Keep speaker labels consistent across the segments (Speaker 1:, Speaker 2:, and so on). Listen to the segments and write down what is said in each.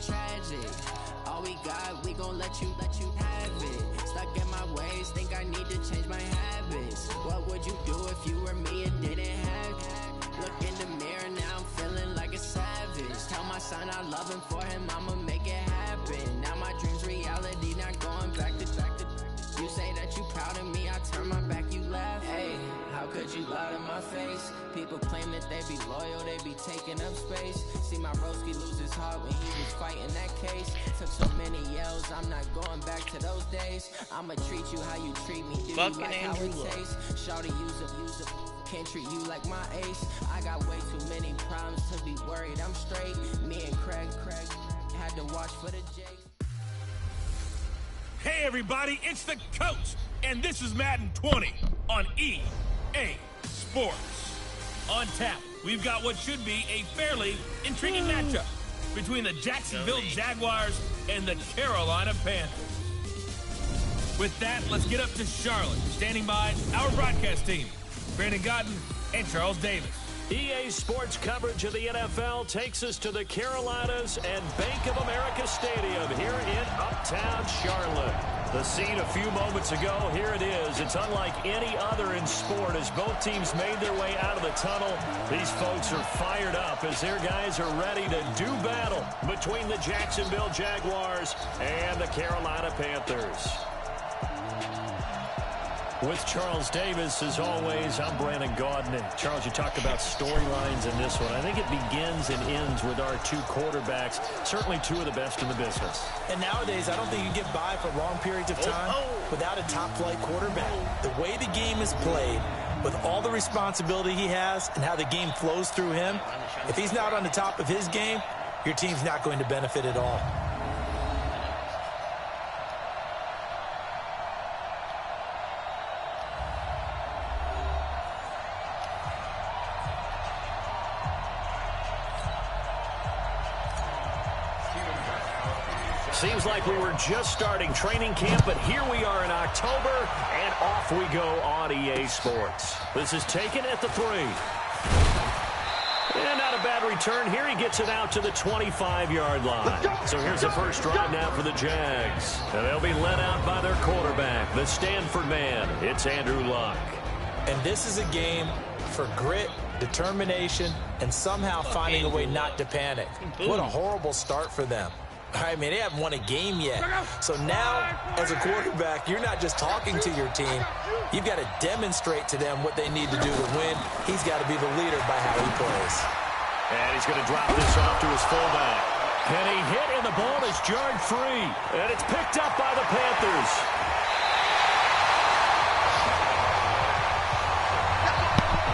Speaker 1: it's tragic. All we got, we gon' let you have it. Stuck in my ways, think I need to change my habits. What would you do if you were me and didn't have it? Look in the mirror, now I'm feeling like a savage. Tell my son I love him, for him I'ma make it happen. Now my dream's reality, not going back to. You say that you proud of me, I turn my back, you laugh. Hey, how could you lie to my face? People claim that they be loyal, they be taking up space. See my broski lose his heart when he was fighting that case. Took so many yells, I'm not going back to those days. I'ma treat you how you treat me, do you like how it tastes? Shawty use a, can't treat you like my ace. I got way too many problems to be worried, I'm straight. Me and Craig had to watch for the Jakes.
Speaker 2: Hey everybody, it's the coach, and this is Madden 20 on EA Sports. On tap, we've got what should be a fairly intriguing matchup between the Jacksonville Jaguars and the Carolina Panthers. With that, let's get up to Charlotte, standing by our broadcast team, Brandon Godden and Charles Davis.
Speaker 3: EA Sports coverage of the NFL takes us to the Carolinas and Bank of America Stadium here in Uptown Charlotte. The scene a few moments ago, here it is. It's unlike any other in sport as both teams made their way out of the tunnel. These folks are fired up as their guys are ready to do battle between the Jacksonville Jaguars and the Carolina Panthers. With Charles Davis, as always, I'm Brandon Gaudin. And Charles, you talked about storylines in this one. I think it begins and ends with our two quarterbacks, certainly two of the best in the business.
Speaker 4: And nowadays, I don't think you can get by for long periods of time without a top-flight quarterback. The way the game is played, with all the responsibility he has and how the game flows through him, if he's not on the top of his game, your team's not going to benefit at all.
Speaker 3: Seems like we were just starting training camp, but here we are in October, and off we go on EA Sports. This is taken at the 3. And not a bad return here. He gets it out to the 25-yard line. So here's the first drive now for the Jags. And they'll be led out by their quarterback, the Stanford man. It's Andrew Luck.
Speaker 4: And this is a game for grit, determination, and somehow finding a way not to panic. What a horrible start for them. I mean, they haven't won a game yet. So now, as a quarterback, you're not just talking to your team. You've got to demonstrate to them what they need to do to win. He's got to be the leader by how he plays.
Speaker 3: And he's going to drop this off to his fullback. And he hit, and the ball is jarred free. And it's picked up by the Panthers.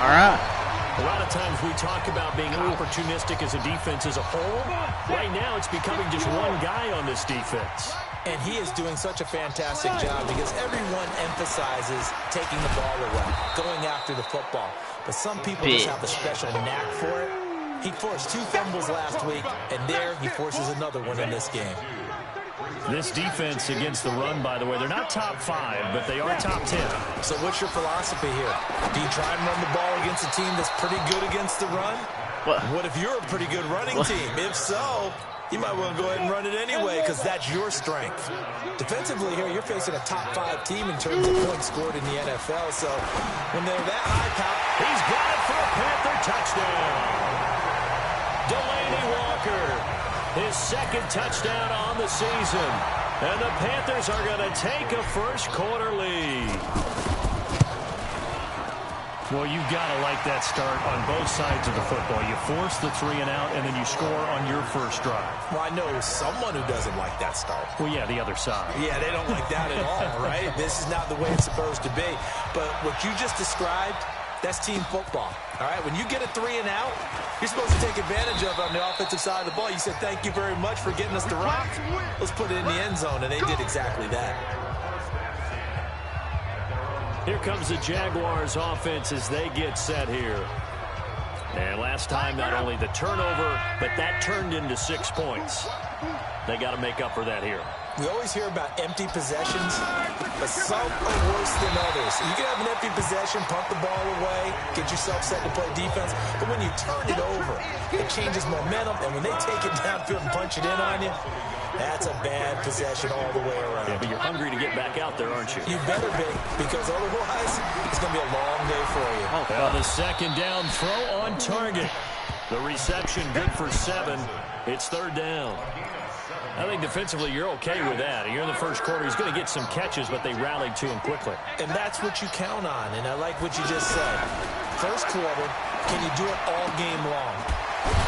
Speaker 5: All right.
Speaker 3: A lot of times we talk about being opportunistic as a defense as a whole. Right now it's becoming just one guy on this defense.
Speaker 4: And he is doing such a fantastic job because everyone emphasizes taking the ball away, going after the football. But some people just have a special knack for it. He forced 2 fumbles last week, and there he forces another one in this game.
Speaker 3: This defense against the run, by the way, they're not top 5, but they are top 10.
Speaker 4: So what's your philosophy here? Do you try and run the ball against a team that's pretty good against the run? What if you're a pretty good running team? If so, you might want to go ahead and run it anyway because that's your strength. Defensively here, you're facing a top 5 team in terms of points scored in the NFL. So when they're that high power,
Speaker 3: he's got it for a Panther touchdown. Delaney Walker. His second touchdown on the season. And the Panthers are going to take a first-quarter lead. Well, you've got to like that start on both sides of the football. You force the 3-and-out, and then you score on your first drive.
Speaker 4: Well, I know someone who doesn't like that start.
Speaker 3: Well, yeah, the other side.
Speaker 4: Yeah, they don't like that at all, right? This is not the way it's supposed to be. But what you just described, that's team football. All right, when you get a 3-and-out, you're supposed to take advantage of it on the offensive side of the ball. You said, thank you very much for getting us the rock. Let's put it in the end zone, and they did exactly that.
Speaker 3: Here comes the Jaguars offense as they get set here. And last time, not only the turnover, but that turned into 6 points. They got to make up for that here.
Speaker 4: We always hear about empty possessions, but some are worse than others. You can have an empty possession, punt the ball away, get yourself set to play defense, but when you turn it over, it changes momentum, and when they take it downfield and punch it in on you, that's a bad possession all the way around.
Speaker 3: Yeah, but you're hungry to get back out there, aren't you?
Speaker 4: You better be, because otherwise, it's going to be a long day for you.
Speaker 3: Well, the second down throw on target. The reception good for 7. It's third down. I think defensively you're okay with that. You're in the first quarter. He's going to get some catches, but they rallied to him quickly.
Speaker 4: And that's what you count on, and I like what you just said. First quarter, can you do it all game long?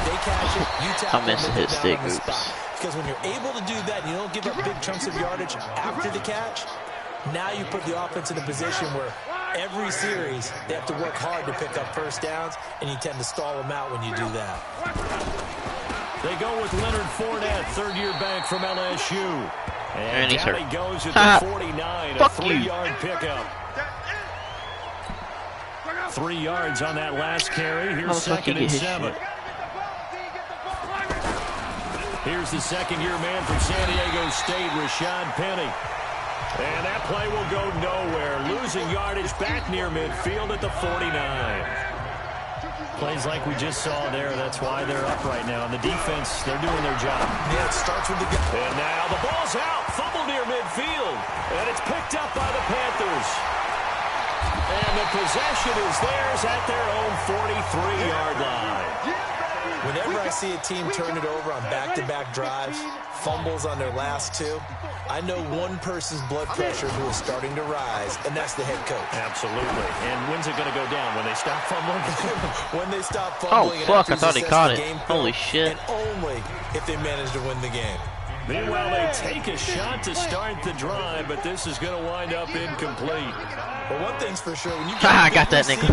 Speaker 4: They catch it, you tackle them, and get down on the spot. Because when you're able to do that, and you don't give up big chunks of yardage after the catch, now you put the offense in a position where every series they have to work hard to pick up first downs, and you tend to stall them out when you do that.
Speaker 3: They go with Leonard Fournette, third-year back from LSU. And down he goes at the 49, a 3-yard pickup. 3 yards on that last carry. Here's second and 7. Here's the second-year man from San Diego State, Rashad Penny. And that play will go nowhere. Losing yardage back near midfield at the 49. Plays like we just saw there. That's why they're up right now. And the defense, they're doing their job.
Speaker 4: Yeah, it starts with the guy.
Speaker 3: And now the ball's out. Fumble near midfield. And it's picked up by the Panthers. And the possession is theirs at their own 43-yard line.
Speaker 4: Whenever I see a team turn it over on back-to-back drives, fumbles on their last 2, I know one person's blood pressure who is starting to rise, and that's the head coach.
Speaker 3: Absolutely. And when's it going to go down? When they stop fumbling?
Speaker 4: When they stop fumbling.
Speaker 5: Oh, fuck. I thought he caught it. Holy shit.
Speaker 4: And only if they manage to win the game.
Speaker 3: Meanwhile, they take a shot to start the drive, but this is going to wind up incomplete.
Speaker 4: But one thing's for sure, when you
Speaker 5: got that nigga.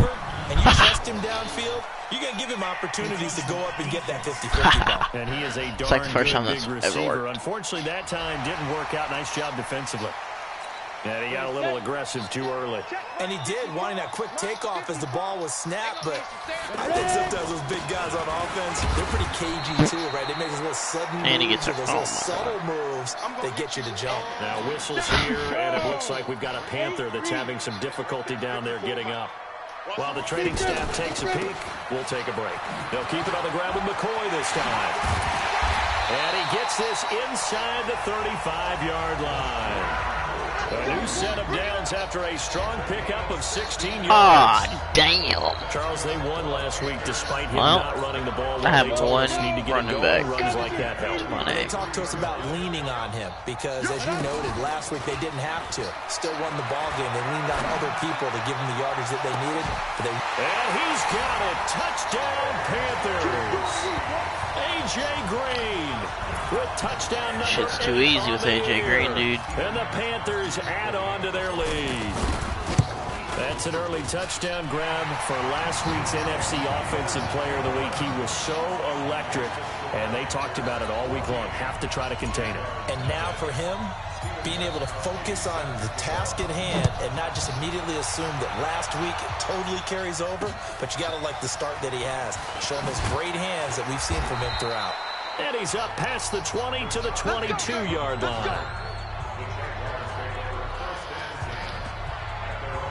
Speaker 4: And you trust him downfield, you're going to give him opportunities to go up and get that 50-50 ball.
Speaker 3: And he is a darn
Speaker 5: like the first time
Speaker 3: big
Speaker 5: that's
Speaker 3: receiver.
Speaker 5: ever worked.
Speaker 3: Unfortunately, that time didn't work out. Nice job defensively. And he got a little aggressive too early.
Speaker 4: And he did, wanting that quick takeoff as the ball was snapped, but I think sometimes those big guys on offense, they're pretty cagey too, right? They make those little sudden moves, those little subtle moves that get you to jump.
Speaker 3: Now whistles here, and it looks like we've got a Panther that's having some difficulty down there getting up. While the training staff takes a peek, we'll take a break. They'll keep it on the ground with McCoy this time. And he gets this inside the 35-yard line. A new set of downs after a strong pickup of 16 yards.
Speaker 5: Ah, damn.
Speaker 3: Charles, they won last week despite him not running the ball.
Speaker 5: I have one
Speaker 3: running
Speaker 5: back.
Speaker 3: Runs like that help.
Speaker 4: They talked to us about leaning on him because, as you noted, last week they didn't have to. Still won the ball game. They leaned on other people to give them the yardage that they needed.
Speaker 3: And he's got it. Touchdown, Panthers. A.J. Green with touchdown number 8.
Speaker 5: Shit's too easy with A.J. Green, dude.
Speaker 3: And the Panthers add on to their lead. That's an early touchdown grab for last week's NFC Offensive Player of the Week. He was so electric, and they talked about it all week long. Have to try to contain it.
Speaker 4: And now for him, being able to focus on the task at hand and not just immediately assume that last week it totally carries over, but you got to like the start that he has. Showing those great hands that we've seen from him throughout.
Speaker 3: And he's up past the 20 to the 22-yard line.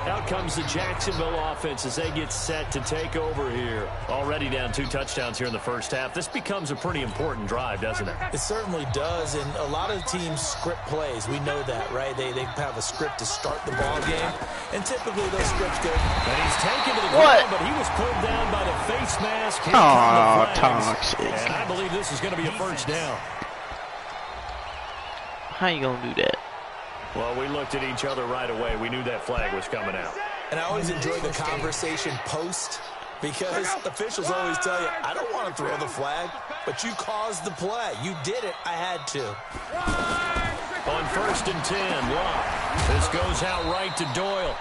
Speaker 3: Out comes the Jacksonville offense as they get set to take over here. Already down 2 touchdowns here in the first half. This becomes a pretty important drive, doesn't it?
Speaker 4: It certainly does, and a lot of teams script plays. We know that, right? They have a script to start the ball game, and typically those scripts go.
Speaker 3: And he's taken to the ground, but he was pulled down by the face mask.
Speaker 5: Oh, toxic.
Speaker 3: And I believe this is going to be a first down.
Speaker 5: How you going to do that?
Speaker 3: Well, we looked at each other right away. We knew that flag was coming out.
Speaker 4: And I always enjoy the conversation post because officials always tell you, I don't want to throw the flag, but you caused the play. You did it. I had to.
Speaker 3: On 1st and 10, Locke. This goes out right to Doyle.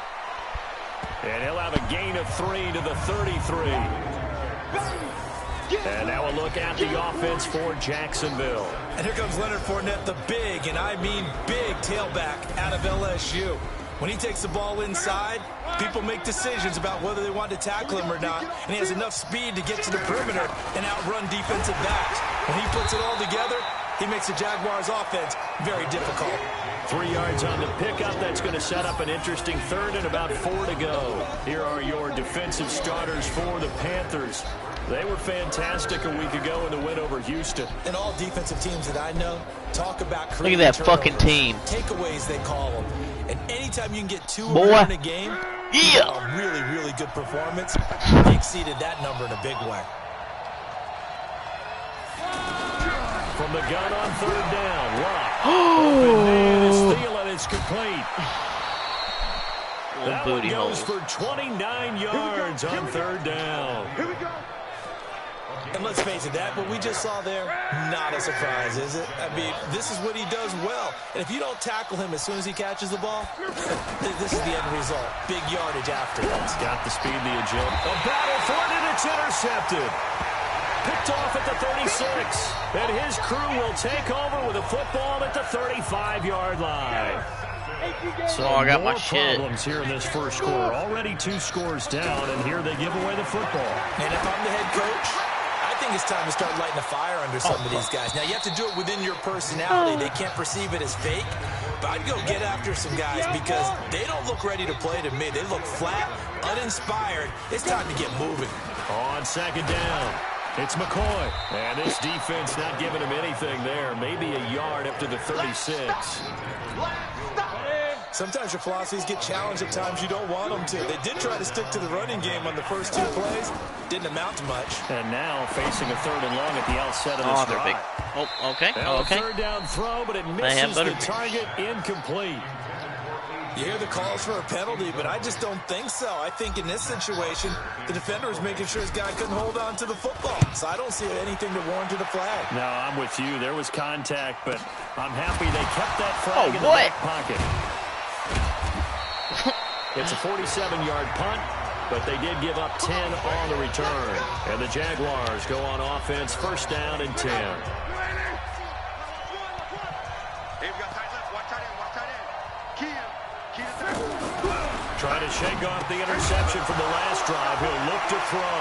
Speaker 3: And he'll have a gain of 3 to the 33. And now a look at the offense for Jacksonville.
Speaker 4: And here comes Leonard Fournette, the big, and I mean big, tailback out of LSU. When he takes the ball inside, people make decisions about whether they want to tackle him or not, and he has enough speed to get to the perimeter and outrun defensive backs. When he puts it all together, He makes the Jaguars' offense very difficult.
Speaker 3: 3 yards on the pickup. That's going to set up an interesting third and about 4 to go. Here are your defensive starters for the Panthers. They were fantastic a week ago in the win over Houston.
Speaker 4: And all defensive teams that I know talk about
Speaker 5: Look at that fucking team.
Speaker 4: Takeaways, they call them. And anytime you can get 2
Speaker 5: Boy.
Speaker 4: in a game, a really, really good performance. They exceeded that number in a big way.
Speaker 3: From the gun on 3rd down. Lock. Open man is Thielen. It's complete. That one goes for 29 yards on 3rd down.
Speaker 6: Here we go.
Speaker 4: And let's face it, that what we just saw there, not a surprise, is it? I mean, this is what he does well. And if you don't tackle him as soon as he catches the ball, this is the end result. Big yardage afterwards.
Speaker 3: Got the speed, the agility. A battle for it, and it's intercepted. Picked off at the 36. And his crew will take over with a football at the 35-yard line. So
Speaker 5: I got my
Speaker 3: problems here in this first quarter. Already 2 scores down, and here they give away the football.
Speaker 4: And if I'm the head coach, I think it's time to start lighting a fire under some of these guys. Now, you have to do it within your personality. They can't perceive it as fake. But I'd go get after some guys because they don't look ready to play to me. They look flat, uninspired. It's time to get moving.
Speaker 3: On 2nd down, it's McCoy. And this defense not giving him anything there. Maybe a yard up to the 36.
Speaker 4: Sometimes your philosophies get challenged at times you don't want them to. They did try to stick to the running game on the first 2 plays. Didn't amount to much.
Speaker 3: And now facing a 3rd and long at the outset of this drive.
Speaker 5: Oh, okay.
Speaker 3: Now
Speaker 5: Okay.
Speaker 3: 3rd down throw, but it misses the target, incomplete.
Speaker 4: You hear the calls for a penalty, but I just don't think so. I think in this situation, the defender was making sure his guy couldn't hold on to the football. So I don't see anything to warrant a flag.
Speaker 3: No, I'm with you. There was contact, but I'm happy they kept that flag in the
Speaker 5: boy.
Speaker 3: back pocket. It's a 47-yard punt, but they did give up 10 on the return. And the Jaguars go on offense, 1st down and 10. Trying to shake off the interception from the last drive. He'll look to throw.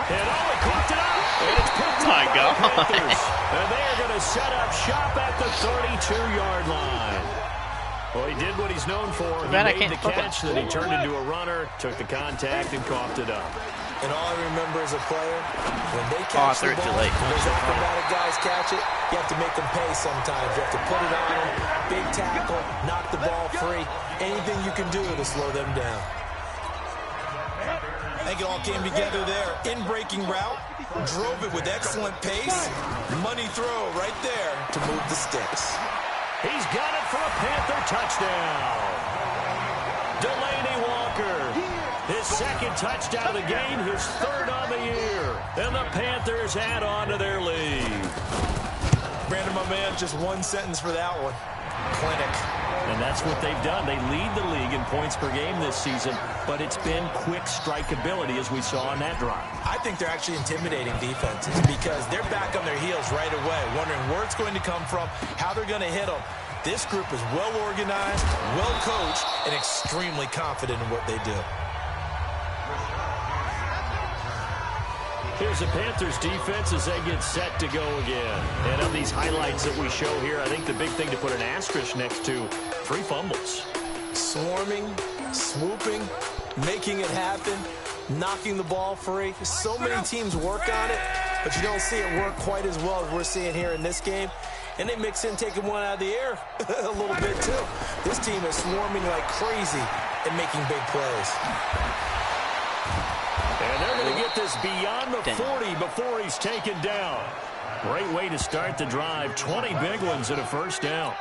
Speaker 3: And he caught it up. And it's picked up by the Panthers. And they are going to set up shop at the 32-yard line. Well, he did what he's known for. He made the catch, then he turned into a runner, took the contact, and coughed it up.
Speaker 4: And all I remember as a player, when they catch the ball, when those acrobatic guys catch it, you have to make them pay sometimes. You have to put it on them, big tackle, knock the ball free. Anything you can do to slow them down. I think it all came together there. In-breaking route, drove it with excellent pace. Money throw right there to move the sticks.
Speaker 3: He's got it for a Panther touchdown. Delaney Walker, his 2nd touchdown of the game, his 3rd on the year. And the Panthers add on to their lead.
Speaker 4: Brandon, my man, just 1 sentence for that one. Clinic.
Speaker 3: And that's what they've done. They lead the league in points per game this season, but it's been quick strikeability as we saw on that drive.
Speaker 4: I think they're actually intimidating defenses because they're back on their heels right away, wondering where it's going to come from, how they're going to hit them. This group is well organized, well coached, and extremely confident in what they do.
Speaker 3: Here's the Panthers defense as they get set to go again. And of these highlights that we show here, I think the big thing to put an asterisk next to, 3 fumbles.
Speaker 4: Swarming, swooping, making it happen, knocking the ball free. So many teams work on it, but you don't see it work quite as well as we're seeing here in this game. And they mix in taking one out of the air a little bit too. This team is swarming like crazy and making big plays.
Speaker 3: And they're going to get this beyond the 40 before he's taken down. Great way to start the drive. 20 big ones and a 1st down.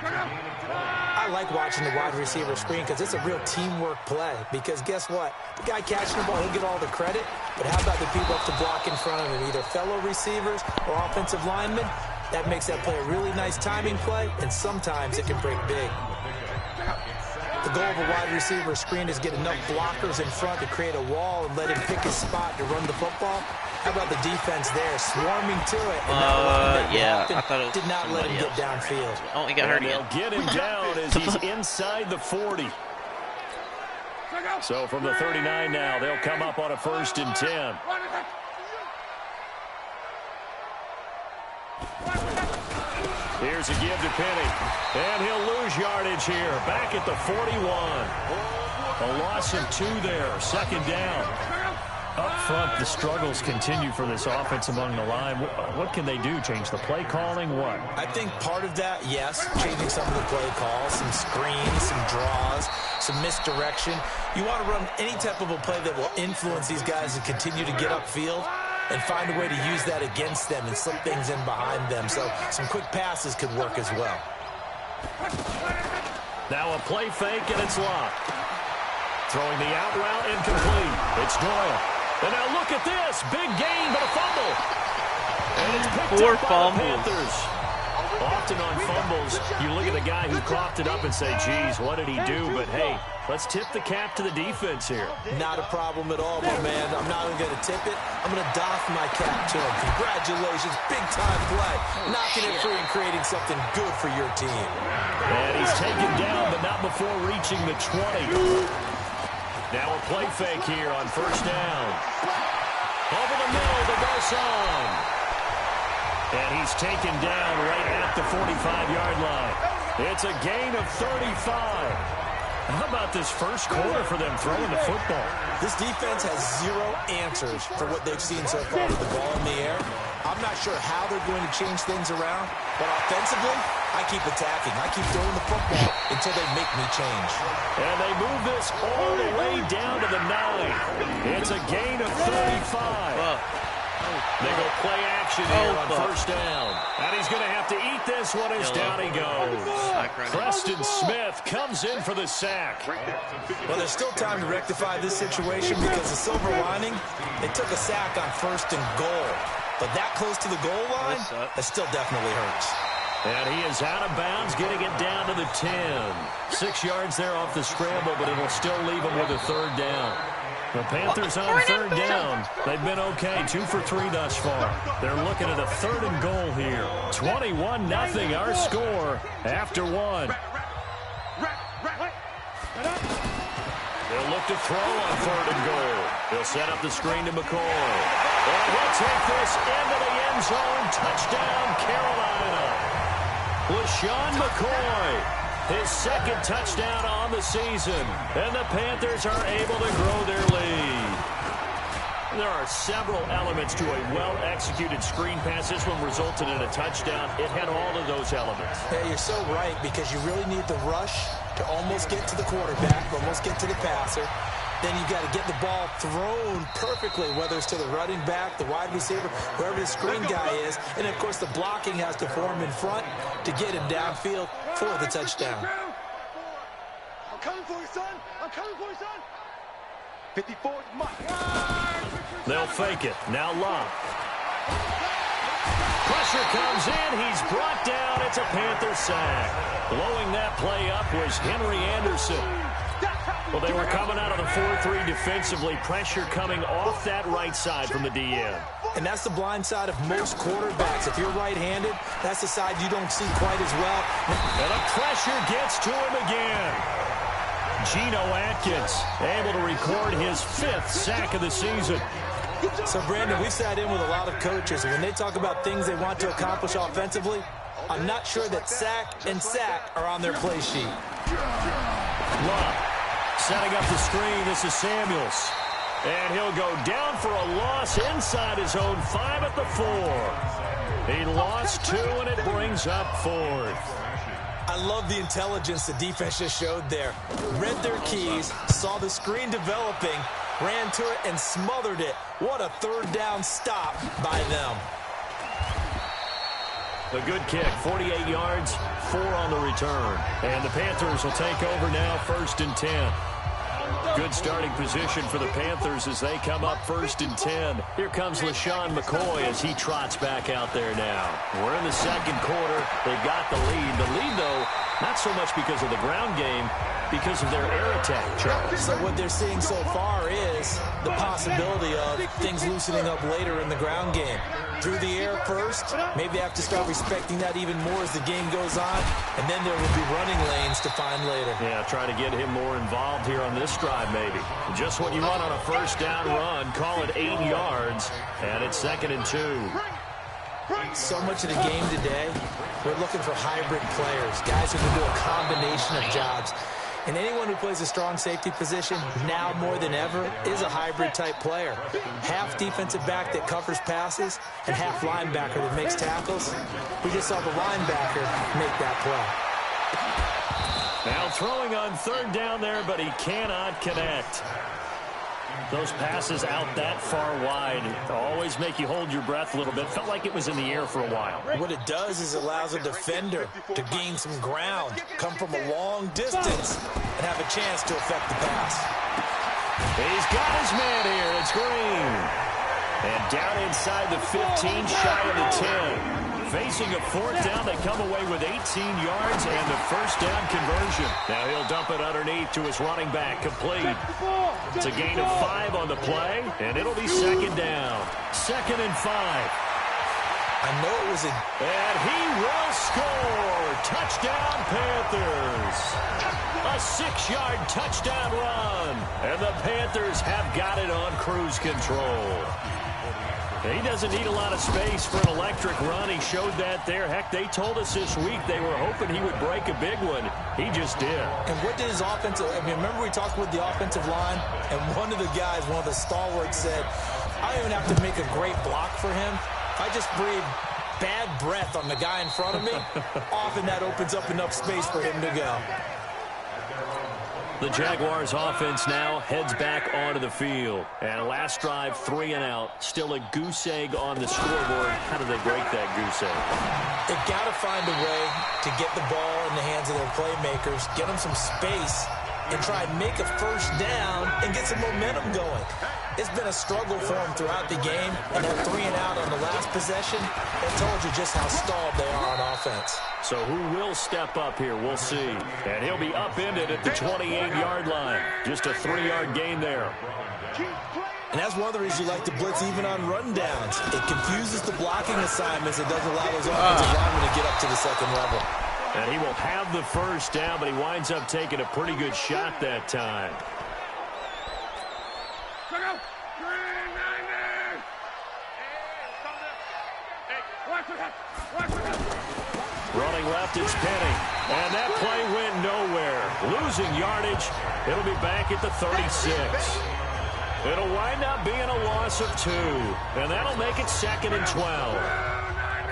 Speaker 4: I like watching the wide receiver screen because it's a real teamwork play. Because guess what? The guy catching the ball, he'll get all the credit. But how about the people up to block in front of him? Either fellow receivers or offensive linemen. That makes that play a really nice timing play, and sometimes it can break big. The goal of a wide receiver screen is get enough blockers in front to create a wall and let him pick his spot to run the football. How about the defense there, swarming to it? And
Speaker 5: yeah, I thought it was
Speaker 4: did not let him get downfield.
Speaker 5: Oh, he got hurt again.
Speaker 3: They'll get him down as he's inside the 40. So from the 39 now, they'll come up on a 1st and 10. Here's a give to Penny. And he'll lose yardage here. Back at the 41. A loss of 2 there. Second down. Up front, the struggles continue for this offense among the line. What can they do? Change the play calling? What?
Speaker 4: I think part of that, yes, changing some of the play calls, some screens, some draws, some misdirection. You want to run any type of a play that will influence these guys to continue to get upfield and find a way to use that against them and slip things in behind them. So some quick passes could work as well.
Speaker 3: Now a play fake, and it's locked. Throwing the out route incomplete. It's Doyle. And now look at this. Big gain, but a fumble. And it's picked up by the Panthers. Often on fumbles, you look at the guy who coughed it up and say, geez, what did he do? But, hey, let's tip the cap to the defense here.
Speaker 4: Not a problem at all, my man. I'm not even going to tip it. I'm going to doff my cap to him. Congratulations. Big-time play. Knocking it free and creating something good for your team.
Speaker 3: And he's taken down, but not before reaching the 20. Now a play fake here on first down. Over the middle to Garcon. And he's taken down right at the 45-yard line. It's a gain of 35. How about this first quarter for them throwing the football?
Speaker 4: This defense has 0 answers for what they've seen so far with the ball in the air. I'm not sure how they're going to change things around, but offensively, I keep attacking. I keep throwing the football until they make me change.
Speaker 3: And they move this all the way down to the 9. It's a gain of 35. They go play action here on first down. And he's going to have to eat this one as down he goes. Preston Smith comes in for the sack.
Speaker 4: Well, there's still time to rectify this situation because the silver lining, they took a sack on first and goal. But that close to the goal line, that still definitely hurts.
Speaker 3: And he is out of bounds, getting it down to the 10. 6 yards there off the scramble, but it'll still leave him with a third down. The Panthers on third down. They've been okay, 2 for 3 thus far. They're looking at a 3rd and goal here. 21-0 our score after 1. They'll look to throw on 3rd and goal. They'll set up the screen to McCoy. And he'll take this into the end zone. Touchdown, Carolina. LaShawn McCoy. His 2nd touchdown on the season. And the Panthers are able to grow their lead. There are several elements to a well-executed screen pass. This one resulted in a touchdown. It had all of those elements.
Speaker 4: Yeah, you're so right because you really need the rush to almost get to the quarterback, almost get to the passer. Then you got to get the ball thrown perfectly, whether it's to the running back, the wide receiver, whoever the screen guy is. And, of course, the blocking has to form in front to get him downfield for the touchdown.
Speaker 6: I'm coming for you, son. I'm coming for you, son. 54 is mine.
Speaker 3: They'll fake it. Now Locke. Pressure comes in. He's brought down. It's a Panther sack. Blowing that play up was Henry Anderson. Well, they were coming out of the 4-3 defensively. Pressure coming off that right side from the DN.
Speaker 4: And that's the blind side of most quarterbacks. If you're right-handed, that's the side you don't see quite as well.
Speaker 3: And the pressure gets to him again. Geno Atkins able to record his 5th sack of the season.
Speaker 4: So, Brandon, we've sat in with a lot of coaches, and when they talk about things they want to accomplish offensively, I'm not sure that sack and sack are on their play sheet.
Speaker 3: Love setting up the screen. This is Samuels. And he'll go down for a loss inside his own 5 at the 4. He lost 2, and it brings up 4th.
Speaker 4: I love the intelligence the defense just showed there. Read their keys, saw the screen developing, ran to it, and smothered it. What a 3rd down stop by them.
Speaker 3: A good kick, 48 yards, 4 on the return. And the Panthers will take over now, 1st and 10. Good starting position for the Panthers as they come up 1st and 10. Here comes LaShawn McCoy as he trots back out there now. We're in the 2nd quarter. They've got the lead. The lead, though, not so much because of the ground game, because of their air attack, Charles.
Speaker 4: So what they're seeing so far is the possibility of things loosening up later in the ground game. Through the air first, maybe they have to start respecting that even more as the game goes on, and then there will be running lanes to find later.
Speaker 3: Yeah, try to get him more involved here on this drive maybe. Just what you want on a 1st down run. Call it 8 yards, and it's 2nd and 2.
Speaker 4: So much of the game today, we're looking for hybrid players, guys who can do a combination of jobs. And anyone who plays a strong safety position, now more than ever, is a hybrid-type player. Half defensive back that covers passes and half linebacker that makes tackles. We just saw the linebacker make that play.
Speaker 3: Now throwing on third down there, but he cannot connect. Those passes out that far wide always make you hold your breath a little bit. Felt like it was in the air for a while.
Speaker 4: What it does is it allows a defender to gain some ground, come from a long distance, and have a chance to affect the pass.
Speaker 3: He's got his man here. It's Green. And down inside the 15, shy of the 10. Facing a fourth down, they come away with 18 yards and the first down conversion. Now he'll dump it underneath to his running back, complete. It's a gain of 5 on the play, and it'll be second down. 2nd and 5.
Speaker 4: I know it was a...
Speaker 3: And he will score. Touchdown, Panthers. A 6-yard touchdown run. And the Panthers have got it on cruise control. He doesn't need a lot of space for an electric run. He showed that there. Heck, they told us this week they were hoping he would break a big one. He just did.
Speaker 4: And what did his offensive... I mean, remember we talked with the offensive line, and one of the guys, one of the stalwarts said, I don't even have to make a great block for him. I just breathe bad breath on the guy in front of me. Often that opens up enough space for him to go.
Speaker 3: The Jaguars offense now heads back onto the field. And last drive, 3 and out. Still a goose egg on the scoreboard. How do they break that goose egg?
Speaker 4: They've got to find a way to get the ball in the hands of their playmakers, get them some space, and try and make a first down and get some momentum going. It's been a struggle for them throughout the game, and that 3 and out on the last possession, that told you just how stalled they are on offense.
Speaker 3: So who will step up here? We'll see. And he'll be upended at the 28-yard line. Just a 3-yard gain there.
Speaker 4: And that's one of the reasons you like to blitz even on rundowns. It confuses the blocking assignments. It doesn't allow those offensive linemen to get up to the second level.
Speaker 3: And he will have the first down, but he winds up taking a pretty good shot that time. Running left, it's Penny. And that play went nowhere. Losing yardage. It'll be back at the 36. It'll wind up being a loss of 2. And that'll make it 2nd and 12.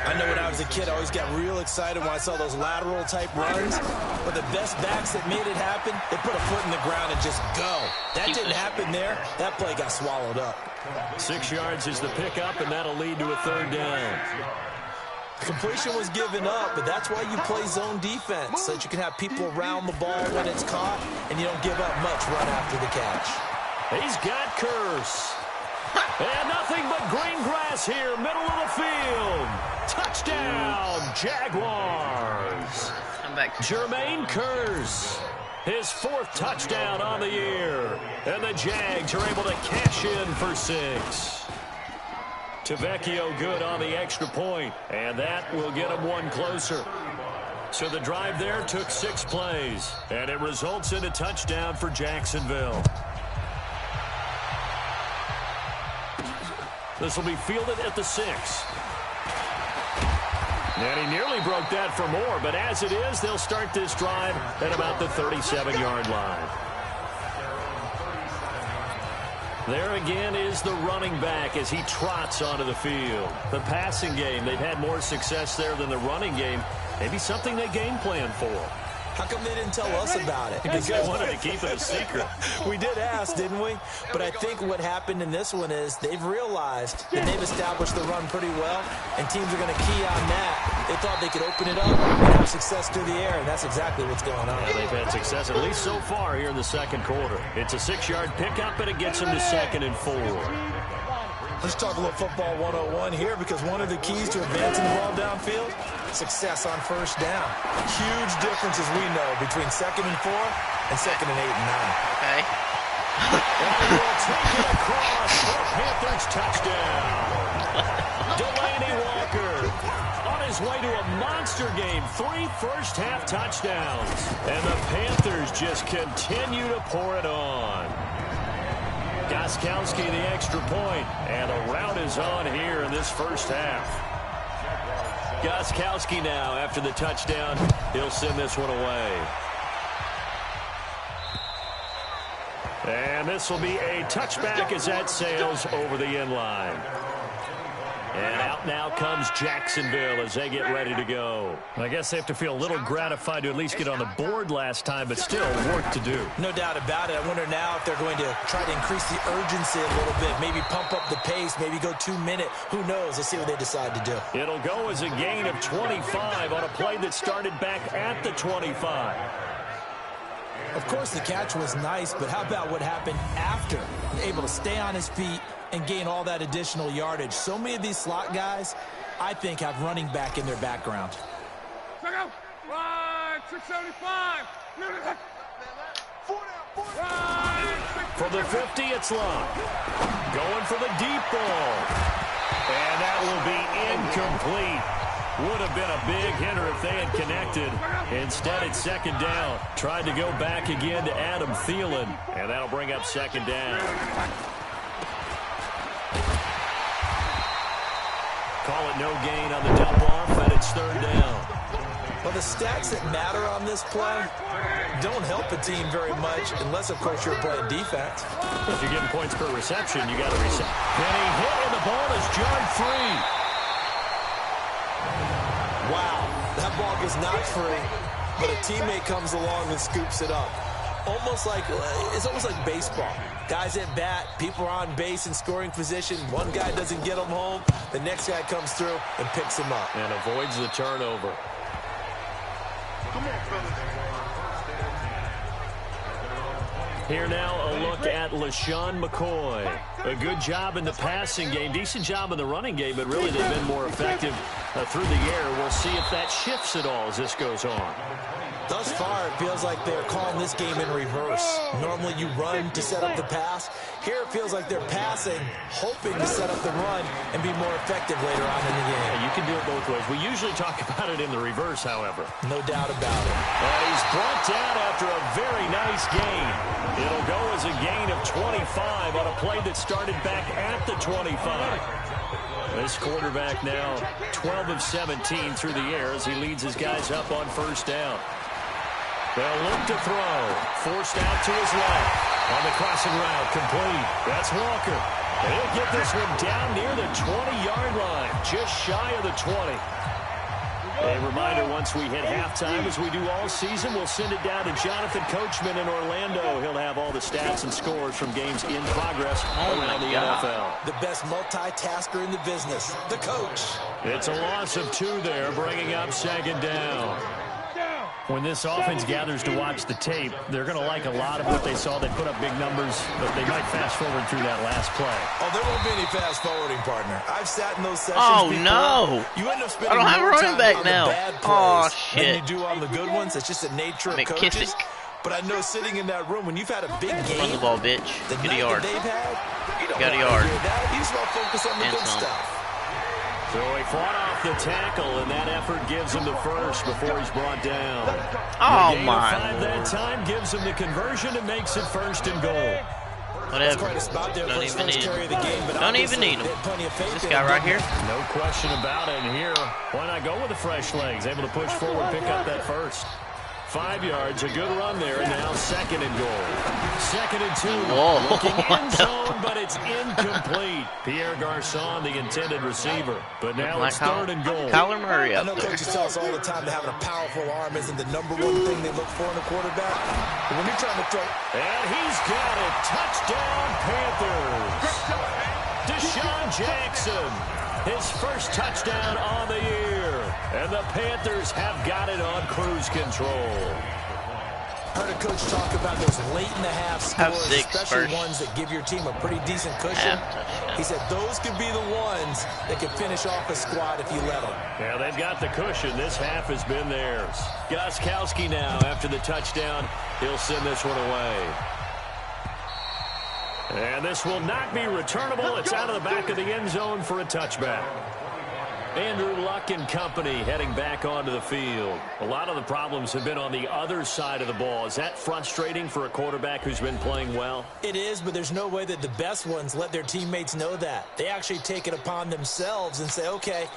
Speaker 4: I know when I was a kid, I always got real excited when I saw those lateral-type runs. But the best backs that made it happen, they put a foot in the ground and just go. That didn't happen there. That play got swallowed up.
Speaker 3: 6 yards is the pickup, and that'll lead to a 3rd down.
Speaker 4: Completion was given up, but that's why you play zone defense, so that you can have people around the ball when it's caught, and you don't give up much run after the catch.
Speaker 3: He's got Curse. And nothing but green grass here, middle of the field. Touchdown, Jaguars.
Speaker 5: I'm back.
Speaker 3: Jermaine Curse, his 4th touchdown on the year. And the Jags are able to cash in for 6. Tavecchio good on the extra point, and that will get him 1 closer. So the drive there took 6 plays, and it results in a touchdown for Jacksonville. This will be fielded at the 6. And he nearly broke that for more, but as it is, they'll start this drive at about the 37-yard line. There again is the running back as he trots onto the field. The passing game, they've had more success there than the running game. Maybe something they game plan for.
Speaker 4: How come they didn't tell us about it?
Speaker 3: Because they wanted to keep it a secret.
Speaker 4: We did ask, didn't we? But I think what happened in this one is they've realized that they've established the run pretty well, and teams are going to key on that. They thought they could open it up and have success through the air, and that's exactly what's going on.
Speaker 3: Yeah, they've had success, at least so far here in the 2nd quarter. It's a 6-yard pickup, and it gets them to 2nd and 4.
Speaker 4: Let's talk a little football 101 here, because one of the keys to advancing the ball downfield, success on first down. Huge difference, as we know, between 2nd and 4 and 2nd and 8 and 9.
Speaker 5: Okay.
Speaker 3: And we'll take it across for a Panthers touchdown. Delaney Walker on his way to a monster game. 3 first-half touchdowns. And the Panthers just continue to pour it on. Gostkowski the extra point, and the rout is on here in this first half. Gostkowski now after the touchdown. He'll send this one away. And this will be a touchback as that sails over the end line. And out now comes Jacksonville as they get ready to go.
Speaker 2: I guess they have to feel a little gratified to at least get on the board last time, but still work to do.
Speaker 4: No doubt about it. I wonder now if they're going to try to increase the urgency a little bit, maybe pump up the pace, maybe go 2 minute. Who knows? Let's see what they decide to do.
Speaker 3: It'll go as a gain of 25 on a play that started back at the 25.
Speaker 4: Of course, the catch was nice, but how about what happened after? Able to stay on his feet and gain all that additional yardage. So many of these slot guys, I think, have running back in their background.
Speaker 7: Check out. Right, 675.
Speaker 3: For the 50, it's Long. Going for the deep ball. And that will be incomplete. Would have been a big hitter if they had connected. Instead, it's second down. Tried to go back again to Adam Thielen. And that'll bring up second down. Call it no gain on the dump-off, and it's third down.
Speaker 4: Well, the stats that matter on this play don't help a team very much unless, of course, you're playing defense.
Speaker 3: If you're getting points per reception, you got to reset. Penny hit, and the ball is jarred free.
Speaker 4: Wow, that ball was not free, but a teammate comes along and scoops it up. It's almost like baseball. Guys at bat, people are on base in scoring position. One guy doesn't get them home. The next guy comes through and picks him up.
Speaker 3: And avoids the turnover.
Speaker 6: Come on, fellas.
Speaker 3: Here now, a look at LaShawn McCoy. A good job in the passing game, decent job in the running game, but really they've been more effective through the air. We'll see if that shifts at all as this goes on.
Speaker 4: Thus far, it feels like they're calling this game in reverse. Normally you run to set up the pass. Here it feels like they're passing, hoping to set up the run and be more effective later on in the game.
Speaker 3: Yeah, you can do it both ways. We usually talk about it in the reverse, however.
Speaker 4: No doubt about it.
Speaker 3: And he's brought down after a very nice gain. It'll go as a gain of 25 on a play that started back at the 25. This quarterback now 12 of 17 through the air as he leads his guys up on first down. They'll look to throw. Forced out to his left. On the crossing route, complete. That's Walker. And he'll get this one down near the 20-yard line. Just shy of the 20. A reminder, once we hit halftime, as we do all season, we'll send it down to Jonathan Coachman in Orlando. He'll have all the stats and scores from games in progress around the NFL.
Speaker 4: The best multitasker in the business, the coach.
Speaker 3: It's a loss of 2 there, bringing up second down. When this offense gathers to watch the tape, they're going to like a lot of what they saw. They put up big numbers, but they might fast forward through that last play.
Speaker 4: Oh, there won't be any fast forwarding, partner. I've sat in those sessions before.
Speaker 5: No.
Speaker 4: You end up spending
Speaker 5: I don't have a
Speaker 4: more
Speaker 5: running
Speaker 4: time
Speaker 5: back
Speaker 4: on
Speaker 5: now.
Speaker 4: the bad
Speaker 5: Oh,
Speaker 4: plays
Speaker 5: shit.
Speaker 4: than you do on the good ones. It's just the nature of coaches. But I know sitting in that room, when you've had a big game,
Speaker 5: Run the ball, bitch.
Speaker 4: the
Speaker 5: Get a
Speaker 4: night
Speaker 5: yard.
Speaker 4: that they've had, you don't
Speaker 5: Got a
Speaker 4: want to
Speaker 5: yard.
Speaker 4: hear that. You just want to focus on the
Speaker 5: And
Speaker 4: good
Speaker 5: some.
Speaker 4: stuff.
Speaker 3: So he fought off the tackle, and that effort gives him the first before he's brought down.
Speaker 5: Oh,
Speaker 3: The gain of
Speaker 5: my
Speaker 3: 5 that time gives him the conversion and makes it first and goal.
Speaker 4: That's
Speaker 5: Whatever.
Speaker 4: quite a spot there
Speaker 5: Don't
Speaker 4: for his
Speaker 5: even
Speaker 4: first
Speaker 5: need
Speaker 4: carry of
Speaker 5: him.
Speaker 4: the game, but
Speaker 5: Don't even
Speaker 4: obviously
Speaker 5: need him.
Speaker 4: they had plenty of faith
Speaker 5: This
Speaker 4: in
Speaker 5: guy
Speaker 4: him.
Speaker 5: right here.
Speaker 3: No question about it. And here, why not go with the fresh legs? Able to push forward, pick up that first. 5 yards, a good run there, and now second and goal. Second and 2.
Speaker 5: Whoa.
Speaker 3: Looking end zone, but it's incomplete. Pierre Garçon, the intended receiver. But now it's third and goal.
Speaker 5: Kyler Murray
Speaker 4: I
Speaker 5: up
Speaker 4: know
Speaker 5: there.
Speaker 4: coaches tell us all the time that having a powerful arm isn't the number one thing they look for in a quarterback. But when you're trying to throw...
Speaker 3: And he's got it. Touchdown, Panthers. Deshaun Jackson, his first touchdown on the year. And the Panthers have got it on cruise control.
Speaker 4: Heard a coach talk about those late-in-the-half
Speaker 5: Have
Speaker 4: scores,
Speaker 5: 6
Speaker 4: especially
Speaker 5: first.
Speaker 4: ones that give your team a pretty decent cushion.
Speaker 5: Touchdown.
Speaker 4: He said those could be the ones that can finish off a squad if you let them.
Speaker 3: Yeah, they've got the cushion. This half has been theirs. Gostkowski now, after the touchdown, he'll send this one away. And this will not be returnable. It's out of the back of the end zone for a touchback. Andrew Luck and company heading back onto the field. A lot of the problems have been on the other side of the ball. Is that frustrating for a quarterback who's been playing well?
Speaker 4: It is, but there's no way that the best ones let their teammates know that. They actually take it upon themselves and say, okay,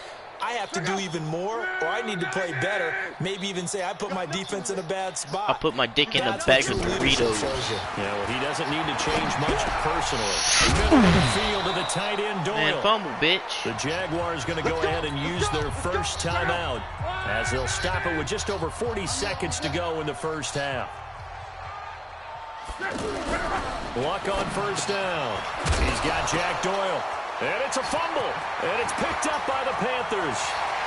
Speaker 4: I have to do even more, or I need to play better. Maybe even say I put my defense in a bad spot.
Speaker 5: I'll put my dick in a bag of Doritos.
Speaker 3: Yeah, well, he doesn't need to change much personally. Middle of the field to the tight end, Doyle.
Speaker 5: Man, fumble, bitch.
Speaker 3: The Jaguars going to go ahead and use their first timeout as they'll stop it with just over 40 seconds to go in the first half. Luck on first down. He's got Jack Doyle. And it's a fumble. And it's picked up by the Panthers.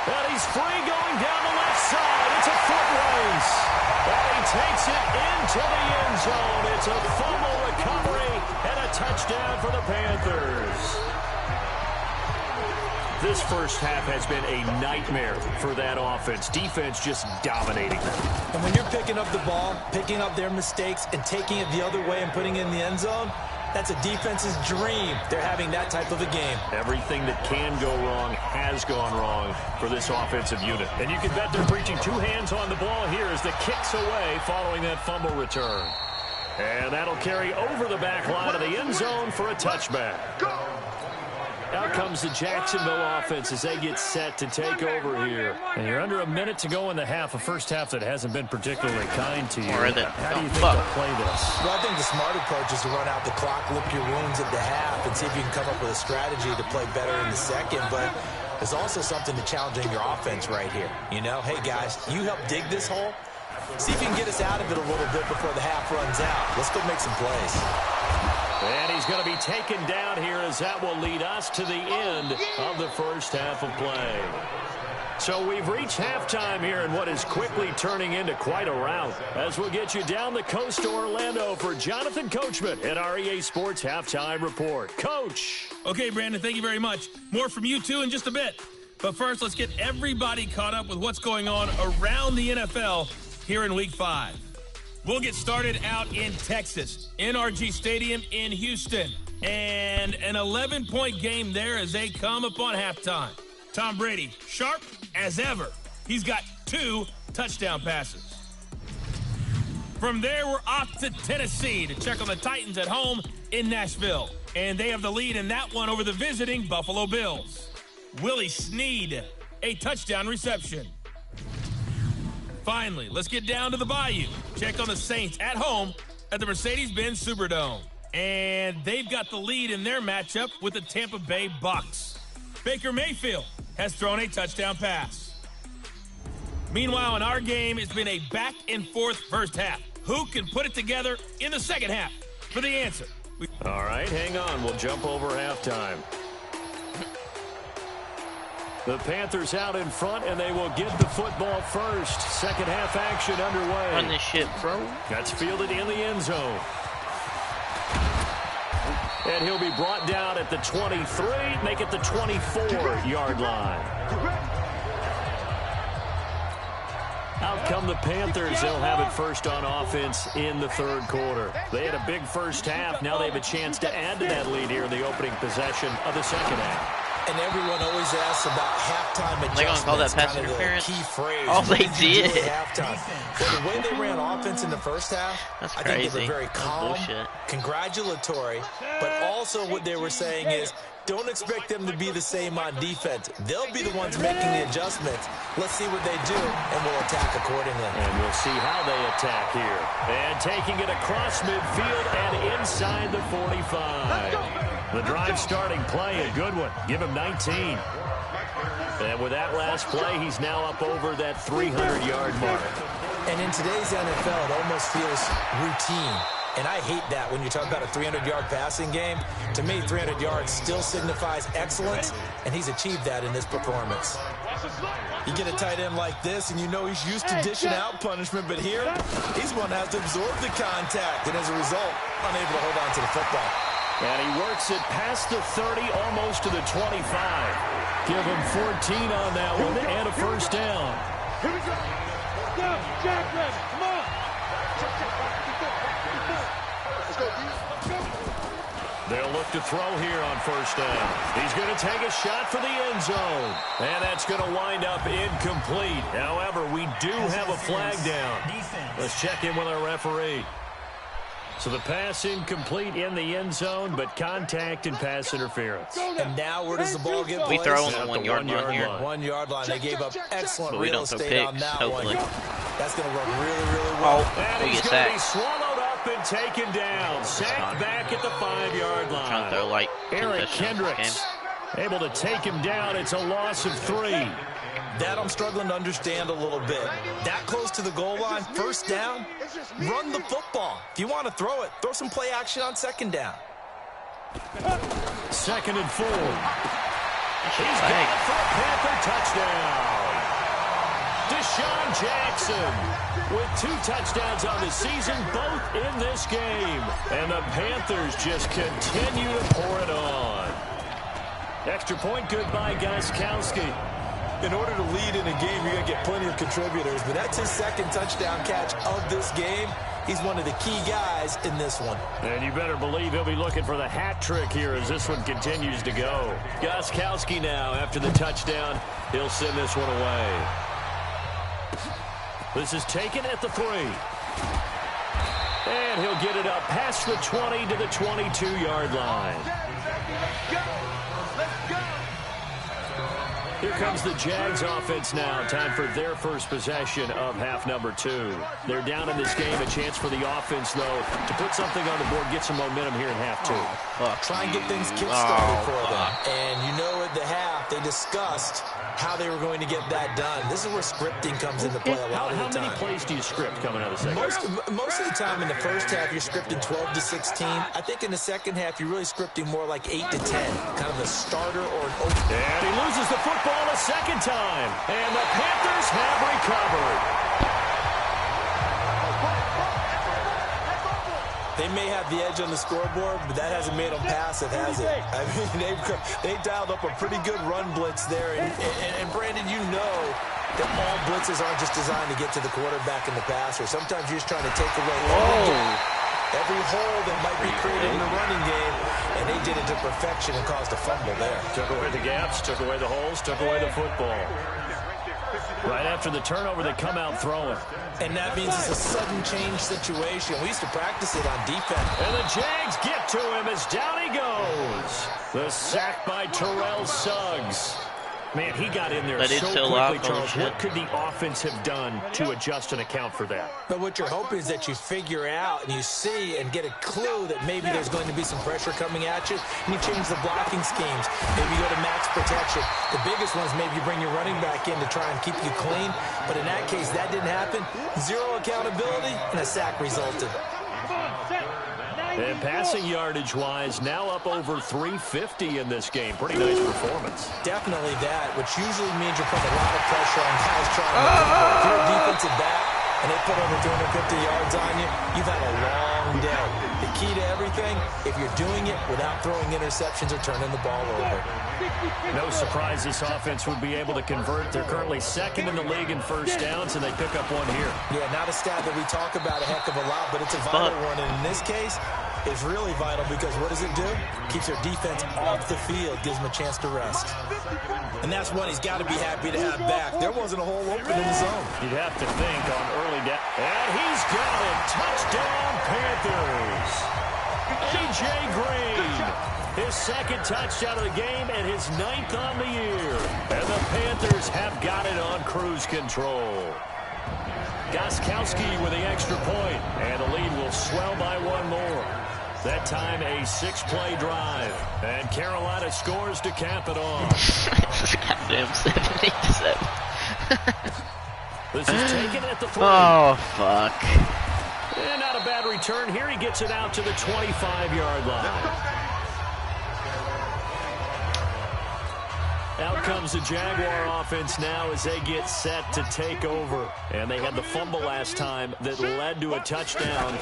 Speaker 3: And he's free going down the left side. It's a foot race. And he takes it into the end zone. It's a fumble recovery and a touchdown for the Panthers. This first half has been a nightmare for that offense. Defense just dominating them.
Speaker 4: And when you're picking up the ball, picking up their mistakes, and taking it the other way and putting it in the end zone, that's a defense's dream. They're having that type of a game.
Speaker 3: Everything that can go wrong has gone wrong for this offensive unit. And you can bet they're preaching two hands on the ball here as the kick's away following that fumble return. And that'll carry over the back line of the end zone for a touchback. Out comes the Jacksonville offense as they get set to take over here. And you're under a minute to go in the half, a first half that hasn't been particularly kind to you. How do you think they'll play this?
Speaker 4: Well, I think the smart approach is to run out the clock, lick your wounds at the half, and see if you can come up with a strategy to play better in the second. But there's also something to challenging your offense right here. You know, hey, guys, you help dig this hole. See if you can get us out of it a little bit before the half runs out. Let's go make some plays.
Speaker 3: And he's going to be taken down here as that will lead us to the end of the first half of play. So we've reached halftime here in what is quickly turning into quite a rout. As we'll get you down the coast to Orlando for Jonathan Coachman at our EA Sports Halftime Report. Coach.
Speaker 2: Okay, Brandon, thank you very much. More from you two in just a bit. But first, let's get everybody caught up with what's going on around the NFL here in Week 5. We'll get started out in Texas, NRG Stadium in Houston. And an 11-point game there as they come upon halftime. Tom Brady, sharp as ever. He's got 2 touchdown passes. From there, we're off to Tennessee to check on the Titans at home in Nashville. And they have the lead in that one over the visiting Buffalo Bills. Willie Snead, a touchdown reception. Finally, let's get down to the Bayou. Check on the Saints at home at the Mercedes-Benz Superdome. And they've got the lead in their matchup with the Tampa Bay Bucks. Baker Mayfield has thrown a touchdown pass. Meanwhile, in our game, it's been a back-and-forth first half. Who can put it together in the second half? For the answer.
Speaker 3: All right, hang on. We'll jump over halftime. The Panthers out in front, and they will get the football first. Second half action underway.
Speaker 5: Run this shit, bro.
Speaker 3: That's fielded in the end zone. And he'll be brought down at the 23, make it the 24-yard line. Out come the Panthers. They'll have it first on offense in the third quarter. They had a big first half. Now they have a chance to add to that lead here in the opening possession of the second half.
Speaker 4: And everyone always asks about halftime adjustments.
Speaker 5: They're going to call that pass interference?
Speaker 4: Key phrase.
Speaker 5: Oh, they did.
Speaker 4: Well, the way they ran offense in the first half,
Speaker 5: that's
Speaker 4: I
Speaker 5: crazy.
Speaker 4: think they were very calm, congratulatory, but also what they were saying is, don't expect them to be the same on defense. They'll be the ones making the adjustments. Let's see what they do, and we'll attack accordingly.
Speaker 3: And we'll see how they attack here. And taking it across midfield and inside the 45. The drive starting play, a good one. Give him 19. And with that last play, he's now up over that 300-yard mark.
Speaker 4: And in today's NFL, it almost feels routine. And I hate that when you talk about a 300-yard passing game. To me, 300 yards still signifies excellence, and he's achieved that in this performance. You get a tight end like this, and you know he's used to dishing out punishment, but here, he's one that has to absorb the contact, and as a result, unable to hold on to the football.
Speaker 3: And he works it past the 30, almost to the 25. Give him 14 on that one, and a first down.
Speaker 7: Here we go. Go, Jack Rabbit, come on. Let's go,
Speaker 3: They'll look to throw here on first down. He's going to take a shot for the end zone. And that's going to wind up incomplete. However, we do have a flag down. Let's check in with our referee. So the pass incomplete in the end zone, but contact and pass interference.
Speaker 4: And now where does the ball get placed?
Speaker 5: We throw on the
Speaker 3: At
Speaker 5: 1 yard line here.
Speaker 4: 1 yard line. They gave up excellent
Speaker 5: But we
Speaker 4: real
Speaker 5: don't throw
Speaker 4: estate on
Speaker 5: picks,
Speaker 4: that
Speaker 5: hopefully.
Speaker 4: one. That's going to work really, really well.
Speaker 3: And
Speaker 5: We
Speaker 3: he's
Speaker 5: get
Speaker 3: going to be
Speaker 5: sacked.
Speaker 3: swallowed up and taken down. Sacked back at the 5-yard line.
Speaker 5: Trying to throw like 10
Speaker 3: Eric
Speaker 5: touchdowns
Speaker 3: Kendricks able to take him down. It's a loss of 3.
Speaker 4: That I'm struggling to understand a little bit. That close to the goal line, first down, run the football. If you want to throw it, throw some play action on second down.
Speaker 3: 2nd and 4. He's got it for a Panther touchdown. Deshaun Jackson with 2 touchdowns on the season, both in this game. And the Panthers just continue to pour it on. Extra point, good by Gostkowski.
Speaker 4: In order to lead in a game, you're going to get plenty of contributors, but that's his 2nd touchdown catch of this game. He's one of the key guys in this one.
Speaker 3: And you better believe he'll be looking for the hat trick here as this one continues to go. Gostkowski now, after the touchdown, he'll send this one away. This is taken at the 3. And he'll get it up past the 20 to the 22-yard line. Here comes the Jags offense now. Time for their first possession of half number 2. They're down in this game. A chance for the offense, though, to put something on the board, get some momentum here in half 2.
Speaker 4: Try and get things kick-started for them. And you know at the half, they discussed how they were going to get that done. This is where scripting comes into play a lot of the time.
Speaker 3: How many plays do you script coming out of the second half?
Speaker 4: Most of the time in the first half, you're scripting 12 to 16. I think in the second half, you're really scripting more like 8 to 10, kind of a starter or an open.
Speaker 3: And he loses the football a second time. And the Panthers have recovered.
Speaker 4: They may have the edge on the scoreboard, but that hasn't made them passive, has it? I mean, they dialed up a pretty good run blitz there. And Brandon, you know that all blitzes aren't just designed to get to the quarterback and the passer. Sometimes you're just trying to take away every hole that might be created in the running game, and they did it to perfection and caused a fumble there.
Speaker 3: Took away the gaps, took away the holes, took away the football. Right after the turnover, they come out throwing.
Speaker 4: And that means it's a sudden change situation. We used to practice it on defense.
Speaker 3: And the Jags get to him as down he goes. The sack by Terrell Suggs. Man, he got in there so quickly, Charles. What could the offense have done to adjust and account for that?
Speaker 4: But what you're hoping is that you figure out and you see and get a clue that maybe there's going to be some pressure coming at you, and you change the blocking schemes. Maybe you go to max protection. The biggest one is maybe you bring your running back in to try and keep you clean. But in that case, that didn't happen. 0 accountability, and a sack resulted.
Speaker 3: And passing yardage-wise, now up over 350 in this game. Pretty nice performance.
Speaker 4: Definitely that, which usually means you're putting a lot of pressure on guys trying to if you're a defensive back and they put over 250 yards on you, you've had a long day. The key to everything, if you're doing it without throwing interceptions or turning the ball over.
Speaker 3: No surprise this offense would be able to convert. They're currently 2nd in the league in first downs, and they pick up one here.
Speaker 4: Yeah, not a stat that we talk about a heck of a lot, but it's a vital one. And in this case, it's really vital because what does it do? Keeps their defense off the field, gives them a chance to rest. And that's one he's got to be happy to have back. There wasn't a hole open in the zone.
Speaker 3: You'd have to think on early down. And he's got it. Touchdown, Panthers. A.J. Green, his 2nd touchdown of the game and his 9th on the year. And the Panthers have got it on cruise control. Gostkowski with the extra point, and the lead will swell by 1 more. That time a 6-play drive, and Carolina scores to cap it off.
Speaker 5: Goddamn 78-7.
Speaker 3: This is taken at the 3.
Speaker 5: Oh, fuck.
Speaker 3: And not a bad return here. He gets it out to the 25-yard line. Out comes the Jaguar offense now as they get set to take over. And they had the fumble last time that led to a touchdown.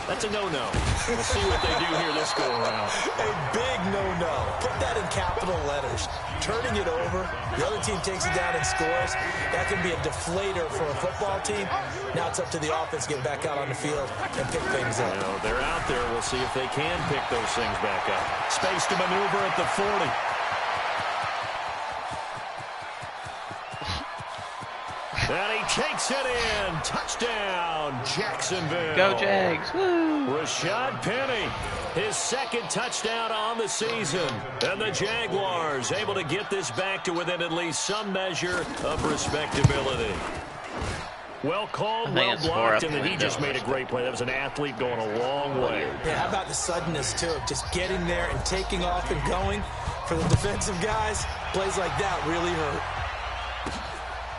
Speaker 3: That's a no-no. We'll see what they do here this go-around.
Speaker 4: A big no-no. Put that in capital letters. Turning it over, the other team takes it down and scores. That can be a deflator for a football team. Now it's up to the offense to get back out on the field and pick things up.
Speaker 3: You know, they're out there. We'll see if they can pick those things back up. Space to maneuver at the 40. And he takes it in. Touchdown, Jacksonville.
Speaker 5: Go Jags. Woo.
Speaker 3: Rashad Penny, his second touchdown on the season. And the Jaguars able to get this back to within at least some measure of respectability. Well called, well blocked, and then he just made a great play. That was an athlete going a long way.
Speaker 4: Yeah, how about the suddenness, too? Just getting there and taking off and going. For the defensive guys, plays like that really hurt.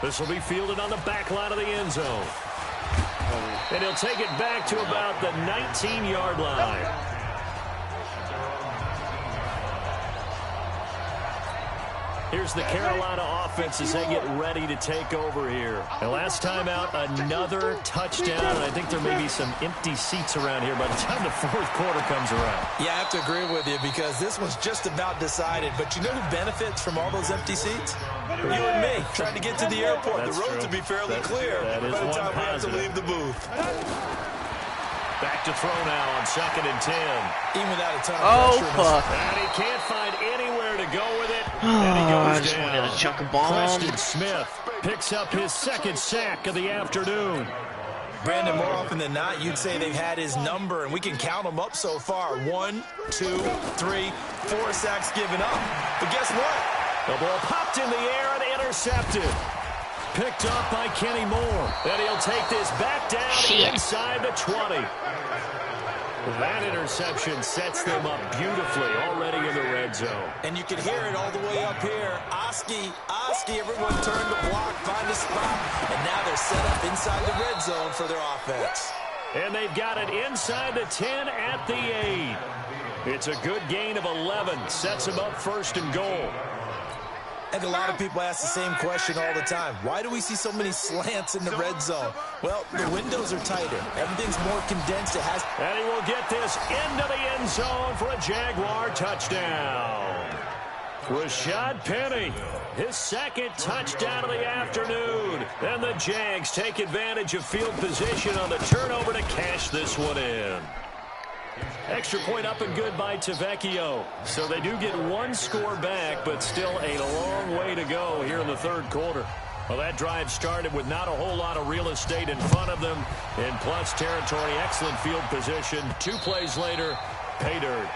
Speaker 3: This will be fielded on the back line of the end zone. And he'll take it back to about the 19-yard line. Here's the Carolina offense as they get ready to take over here. And last time out, another touchdown. And I think there may be some empty seats around here by the time the fourth quarter comes around.
Speaker 4: Yeah, I have to agree with you because this one's just about decided. But you know who benefits from all those empty seats? You and me, trying to get to the airport.
Speaker 3: That's
Speaker 4: the road
Speaker 3: true.
Speaker 4: to be fairly clear by the time we have to leave the booth.
Speaker 3: Back to throw now on 2nd and 10.
Speaker 4: Even without a ton of pressure.
Speaker 5: Fuck.
Speaker 3: And he can't find anywhere to go with it.
Speaker 5: Oh,
Speaker 3: And he goes
Speaker 5: I just
Speaker 3: down.
Speaker 5: wanted a chunk of bomb.
Speaker 3: Preston Smith picks up his second sack of the afternoon.
Speaker 4: Brandon, more often than not, you'd say they've had his number, and we can count them up so far. 1, 2, 3, 4 sacks given up. But guess what?
Speaker 3: The ball popped in the air and intercepted. Picked up by Kenny Moore. And he'll take this back down inside the 20. That interception sets them up beautifully already in the red zone.
Speaker 4: And you can hear it all the way up here. Oski, everyone turned the block, find a spot, and now they're set up inside the red zone for their offense.
Speaker 3: And they've got it inside the 10 at the 8. It's a good gain of 11. Sets them up 1st and goal.
Speaker 4: I think a lot of people ask the same question all the time. Why do we see so many slants in the red zone? Well, the windows are tighter. Everything's more condensed. It has.
Speaker 3: And he will get this into the end zone for a Jaguar touchdown. Rashad Penny, his second touchdown of the afternoon. And the Jags take advantage of field position on the turnover to cash this one in. Extra point up and good by Tavecchio. So they do get one score back, but still a long way to go here in the third quarter. Well, that drive started with not a whole lot of real estate in front of them. In plus territory, excellent field position. 2 plays later, pay dirt.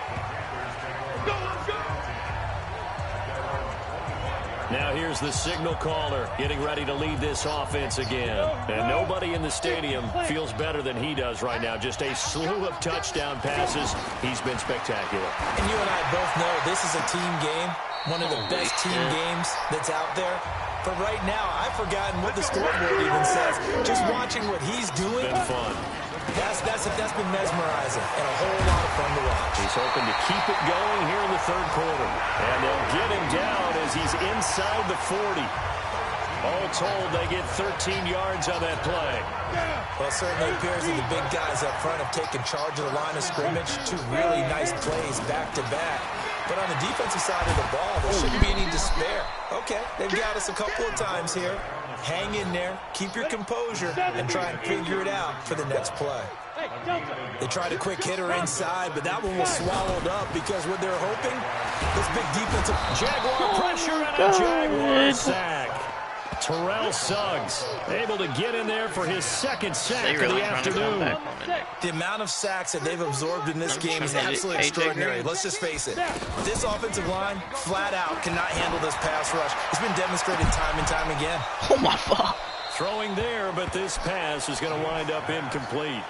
Speaker 3: Now here's the signal caller getting ready to lead this offense again. And nobody in the stadium feels better than he does right now. Just a slew of touchdown passes. He's been spectacular.
Speaker 4: And you and I both know this is a team game, one of the best team games that's out there. But right now, I've forgotten what the scoreboard even says. Just watching what he's doing.
Speaker 3: Been fun.
Speaker 4: That's been mesmerizing and a whole lot of fun to watch.
Speaker 3: He's hoping to keep it going here in the third quarter. And they'll get him down as he's inside the 40. All told, they get 13 yards on that play.
Speaker 4: Well, it certainly appears that the big guys up front have taken charge of the line of scrimmage. 2 really nice plays back-to-back. But on the defensive side of the ball, there shouldn't be any despair. Okay, they've got us a couple of times here. Hang in there, keep your composure, and try and figure it out for the next play. They tried a quick hitter inside, but that one was swallowed up because what they're hoping, this big defensive...
Speaker 3: Jaguar pressure and a Jaguar sack. Terrell Suggs able to get in there for his second sack of the afternoon.
Speaker 4: The amount of sacks that they've absorbed in this game is absolutely extraordinary. Let's just face it. This offensive line, flat out, cannot handle this pass rush. It's been demonstrated time and time again.
Speaker 5: Oh, my fuck.
Speaker 3: Throwing there, but this pass is going to wind up incomplete.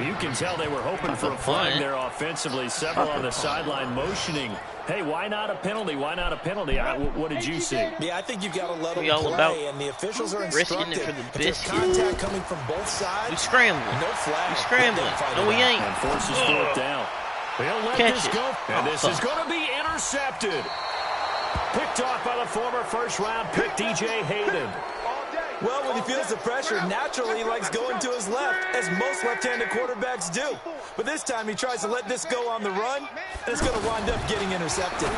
Speaker 3: You can tell they were hoping for a flag there offensively. Several on the sideline motioning. Hey, why not a penalty? Why not a penalty? What did you see?
Speaker 4: Yeah, I think you've got to let them
Speaker 5: all about
Speaker 4: play, and the officials are
Speaker 5: risking
Speaker 4: instructed.
Speaker 5: it for the
Speaker 4: If there's
Speaker 5: biscuit.
Speaker 4: contact coming from both sides,
Speaker 5: We scrambling.
Speaker 4: no flag.
Speaker 5: We scrambling. No, we ain't.
Speaker 3: And forces 4th down. They'll let
Speaker 5: Catch
Speaker 3: this
Speaker 5: it.
Speaker 3: go. And this
Speaker 5: fuck.
Speaker 3: is going to be intercepted. Picked off by the former first-round pick, DJ Hayden.
Speaker 4: Well, when he feels the pressure, naturally he likes going to his left, as most left-handed quarterbacks do. But this time he tries to let this go on the run, and it's going to wind up getting intercepted.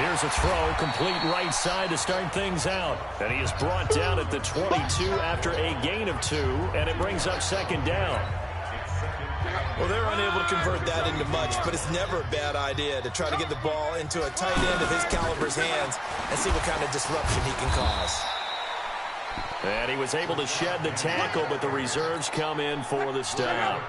Speaker 3: Here's a throw, complete right side to start things out. And he is brought down at the 22 after a gain of 2, and it brings up 2nd down.
Speaker 4: Well, they're unable to convert that into much, but it's never a bad idea to try to get the ball into a tight end of his caliber's hands and see what kind of disruption he can cause.
Speaker 3: And he was able to shed the tackle, but the reserves come in for the stop.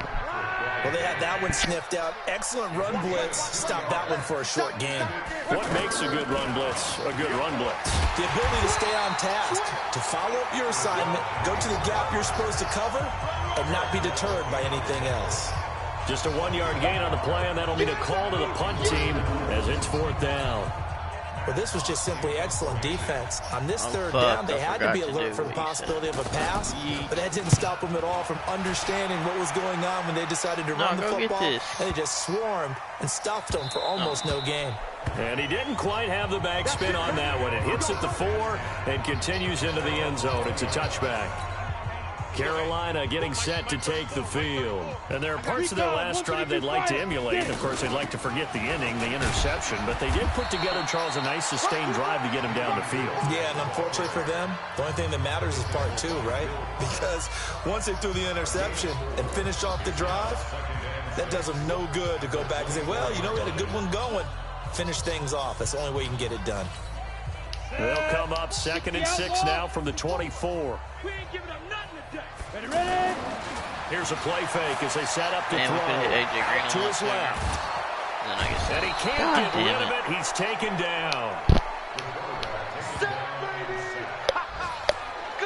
Speaker 4: Well, they had that one sniffed out. Excellent run blitz. Stopped that one for a short gain.
Speaker 3: What makes a good run blitz a good run blitz?
Speaker 4: The ability to stay on task, to follow up your assignment, go to the gap you're supposed to cover, and not be deterred by anything else.
Speaker 3: Just a 1-yard gain on the play, and that'll mean a call to the punt team as it's 4th down.
Speaker 4: Well, this was just simply excellent defense. On this third down, they had to be alert for the possibility of a pass, but that didn't stop them at all from understanding what was going on when they decided to run the football. And they just swarmed and stuffed them for almost no gain.
Speaker 3: And he didn't quite have the backspin on that one. It hits at the 4 and continues into the end zone. It's a touchback. Carolina getting set to take the field. And there are parts of their last drive they'd like to emulate. Of course, they'd like to forget the inning, the interception. But they did put together, Charles, a nice sustained drive to get him down the field.
Speaker 4: Yeah, and unfortunately for them, the only thing that matters is part 2, right? Because once they threw the interception and finished off the drive, that does them no good to go back and say, well, you know, we had a good one going. Finish things off. That's the only way you can get it done.
Speaker 3: They'll come up 2nd and 6 now from the 24.
Speaker 7: We ain't giving up nothing today. Ready?
Speaker 3: Here's a play fake as they set up to
Speaker 5: Damn, we
Speaker 3: throw
Speaker 5: could hit AJ Green on
Speaker 3: to
Speaker 5: that
Speaker 3: his
Speaker 5: there.
Speaker 3: left.
Speaker 5: And then I guess
Speaker 3: And he can't
Speaker 5: God
Speaker 3: get rid
Speaker 5: damn
Speaker 3: of it. He's taken down.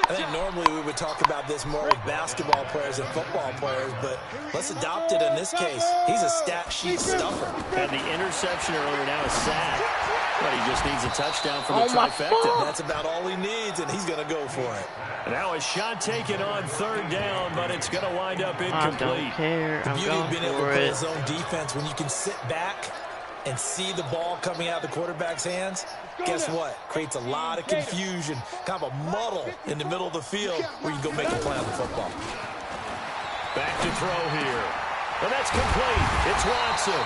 Speaker 4: I think normally we would talk about this more with basketball players and football players, but let's adopt it in this case. He's a stat sheet stuffer.
Speaker 3: And the interception earlier, now a sack. But he just needs a touchdown for the trifecta.
Speaker 4: That's about all he needs, and he's going to go for it.
Speaker 3: Now a shot taken on 3rd down, but it's going to wind up
Speaker 5: I
Speaker 3: incomplete.
Speaker 5: don't care.
Speaker 4: The
Speaker 5: I'm
Speaker 4: beauty of
Speaker 5: going
Speaker 4: being able to
Speaker 5: for
Speaker 4: play
Speaker 5: it.
Speaker 4: his own defense when you can sit back and see the ball coming out of the quarterback's hands, guess what? Creates a lot of confusion, kind of a muddle in the middle of the field where you can go make a play on the football.
Speaker 3: Back to throw here. And that's complete. It's Watson.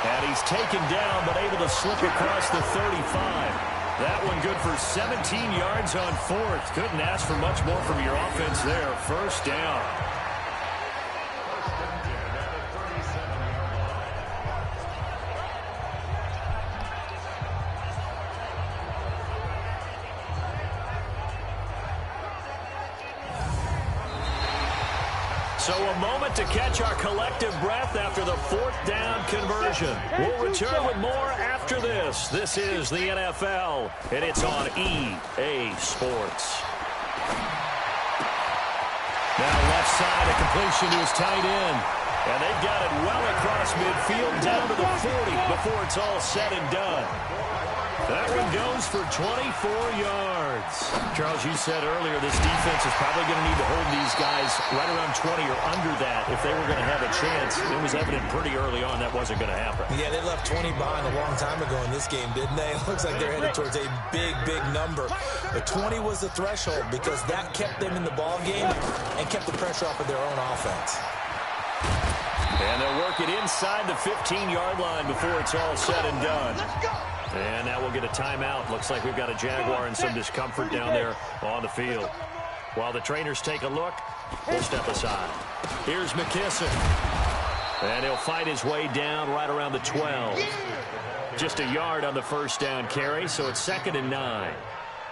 Speaker 3: And he's taken down, but able to slip across the 35. That one good for 17 yards on 4th. Couldn't ask for much more from your offense there. 1st down. So a moment to catch our collective breath after the 4th down conversion. We'll return with more after this. This is the NFL, and it's on EA Sports. Now left side, a completion to his tight end. And they've got it well across midfield down to the 40 before it's all said and done. That one goes for 24 yards. Charles, you said earlier this defense is probably going to need to hold these guys right around 20 or under that if they were going to have a chance. It was evident pretty early on that wasn't going to happen.
Speaker 4: Yeah, they left 20 behind a long time ago in this game, didn't they? It looks like they're headed towards a big, big number. But 20 was the threshold because that kept them in the ball game and kept the pressure off of their own offense.
Speaker 3: And they'll work it inside the 15-yard line before it's all said and done. And now we'll get a timeout. Looks like we've got a Jaguar and some discomfort down there on the field. While the trainers take a look, we'll step aside. Here's McKissick. And he'll fight his way down right around the 12. Just a yard on the 1st down carry, so it's 2nd and 9.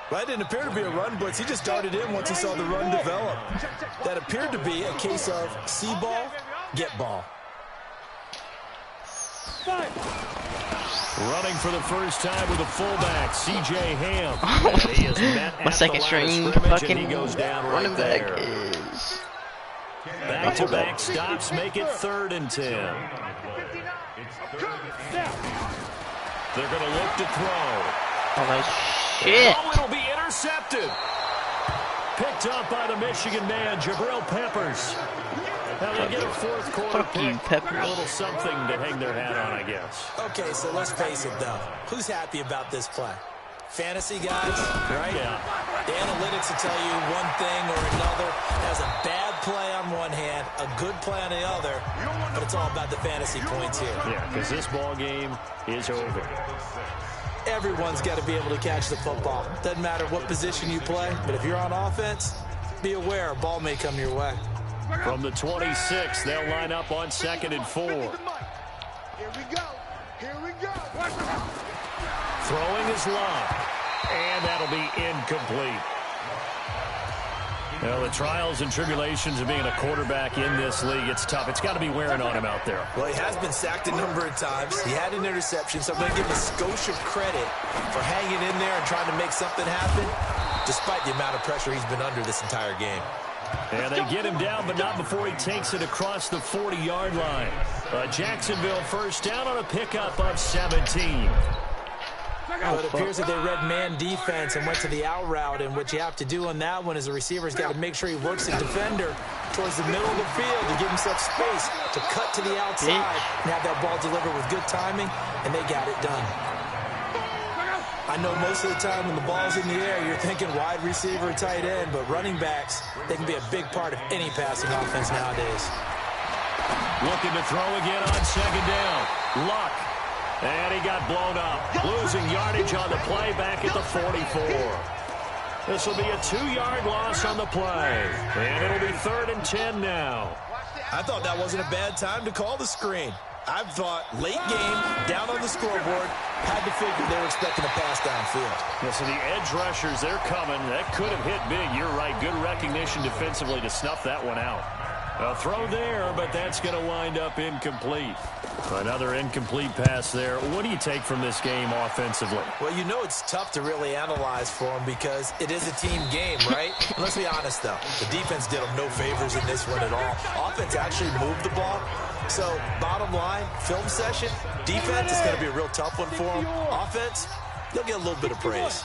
Speaker 4: Well, that didn't appear to be a run blitz. He just darted in once he saw the run develop. That appeared to be a case of see ball, get ball.
Speaker 3: Running for the first time with a fullback, C.J. Ham. And he is met
Speaker 5: My
Speaker 3: at
Speaker 5: second
Speaker 3: the line of
Speaker 5: string
Speaker 3: scrimmage,
Speaker 5: fucking
Speaker 3: and he goes down right
Speaker 5: running back
Speaker 3: there.
Speaker 5: is...
Speaker 3: Back-to-back stops make it 3rd and 10. They're going to look to throw.
Speaker 5: Oh, my shit.
Speaker 3: Oh, it'll be intercepted. Picked up by the Michigan man, Jabril Peppers. Now they get a 4th quarter
Speaker 5: Fuck you,
Speaker 3: pick.
Speaker 5: Peppers.
Speaker 3: A little something to hang their hat on, I guess.
Speaker 4: Okay, so let's face it, though. Who's happy about this play? Fantasy guys, right?
Speaker 3: Yeah.
Speaker 4: The analytics will tell you one thing or another. Has a bad play on one hand, a good play on the other, but it's all about the fantasy points here.
Speaker 3: Yeah, because this ball game is over.
Speaker 4: Everyone's got to be able to catch the football. Doesn't matter what position you play, but if you're on offense, be aware a ball may come your way.
Speaker 3: From the 26, they'll line up on 2nd and 4.
Speaker 6: Here we go. Here we go.
Speaker 3: Throwing is locked, and that'll be incomplete. Well, the trials and tribulations of being a quarterback in this league, it's tough. It's got to be wearing on him out there.
Speaker 4: Well, he has been sacked a number of times. He had an interception, so I'm going to give him a skosh of credit for hanging in there and trying to make something happen, despite the amount of pressure he's been under this entire game.
Speaker 3: And they get him down, but not before he takes it across the 40-yard line. Jacksonville first down on a pickup of 17.
Speaker 4: Well, it appears that they read man defense and went to the out route, and what you have to do on that one is the receiver's got to make sure he works the defender towards the middle of the field to give himself space to cut to the outside and have that ball delivered with good timing, and they got it done. I know most of the time when the ball's in the air, you're thinking wide receiver or tight end, but running backs, they can be a big part of any passing offense nowadays.
Speaker 3: Looking to throw again on second down. Luck. And he got blown up. Losing yardage on the play back at the 44. This will be a 2-yard loss on the play. And it'll be 3rd and 10 now.
Speaker 4: I thought that wasn't a bad time to call the screen. I thought late game, down on the scoreboard, had to figure they were expecting a pass downfield.
Speaker 3: Yeah, so the edge rushers, they're coming. That could have hit big. You're right. Good recognition defensively to snuff that one out. A throw there, but that's going to wind up incomplete. Another incomplete pass there. What do you take from this game offensively?
Speaker 4: Well, you know it's tough to really analyze for them because it is a team game, right? Let's be honest, though. The defense did them no favors in this one at all. Offense actually moved the ball. So, bottom line, film session, defense is going to be a real tough one for them. Offense, they'll get a little bit of praise.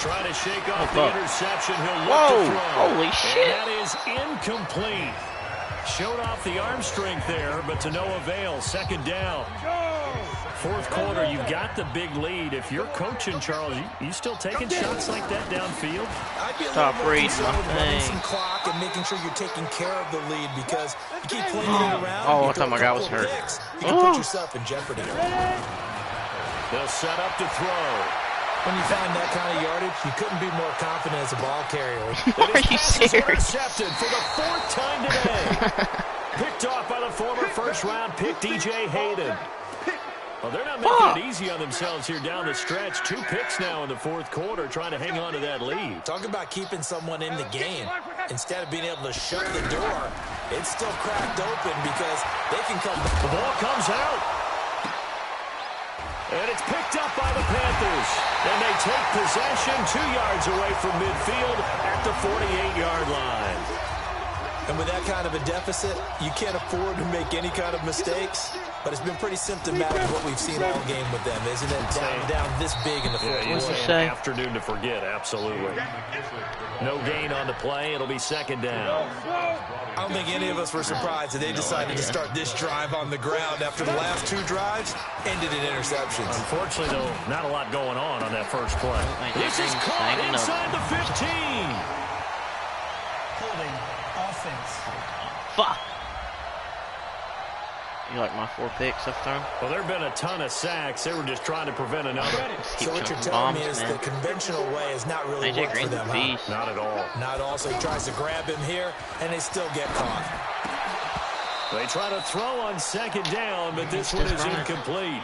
Speaker 3: Trying to shake off the interception. He'll look to throw.
Speaker 5: Holy shit.
Speaker 3: And that is incomplete. Showed off the arm strength there, but to no avail. Second down. Fourth quarter, you've got the big lead. If you're coaching, Charles, you still taking shots like that downfield?
Speaker 4: I'd be a
Speaker 5: Stop
Speaker 4: little more
Speaker 5: reading
Speaker 4: concerned with
Speaker 5: my
Speaker 4: running
Speaker 5: thing.
Speaker 4: some clock and making sure you're taking care of the lead because you keep flinging it around.
Speaker 5: Oh,
Speaker 4: you
Speaker 5: I
Speaker 4: throw
Speaker 5: thought my
Speaker 4: a
Speaker 5: guy
Speaker 4: couple
Speaker 5: was
Speaker 4: of
Speaker 5: hurt.
Speaker 4: picks, you can put yourself in jeopardy.
Speaker 3: They'll set up to throw.
Speaker 4: When you find that kind of yardage, you couldn't be more confident as a ball carrier.
Speaker 5: Are you serious?
Speaker 3: Intercepted for the 4th time today. Picked off by the former first-round pick, DJ Hayden. Well, they're not making it easy on themselves here down the stretch. 2 picks now in the 4th quarter, trying to hang on to that lead.
Speaker 4: Talk about keeping someone in the game. Instead of being able to shut the door, it's still cracked open because they can come back.
Speaker 3: The ball comes out. And it's picked up by the Panthers. And they take possession 2 yards away from midfield at the 48-yard line.
Speaker 4: And with that kind of a deficit, you can't afford to make any kind of mistakes. But it's been pretty symptomatic of what we've seen all game with them, isn't it? Down this big in the fourth quarter.
Speaker 3: Afternoon to forget, absolutely. No gain on the play. It'll be second down.
Speaker 4: I don't think any of us were surprised that they decided to start this drive on the ground after the last 2 drives ended in interceptions.
Speaker 3: Unfortunately, though, not a lot going on that first play. This is caught inside the 15.
Speaker 8: Holding offense.
Speaker 5: Fuck. You like my 4 picks I've thrown?
Speaker 3: Well, there have been a ton of sacks. They were just trying to prevent another.
Speaker 4: So what you're telling me is the conventional way is not really worked for them, huh?
Speaker 3: Not at all.
Speaker 4: Not at all. So he tries to grab him here, and they still get caught.
Speaker 3: They try to throw on second down, but this one is incomplete.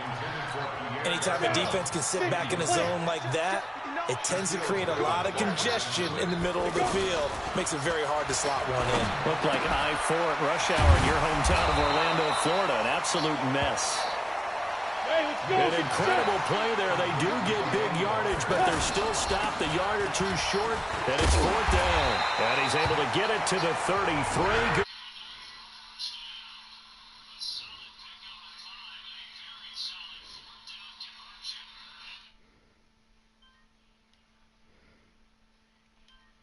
Speaker 4: Anytime a defense can sit back in a zone like that, it tends to create a lot of congestion in the middle of the field. Makes it very hard to slot one in.
Speaker 3: Looked like I-4 at rush hour in your hometown of Orlando, Florida. An absolute mess. An incredible play there. They do get big yardage, but they're still stopped a yard or 2 short, and it's 4th down. And he's able to get it to the 33.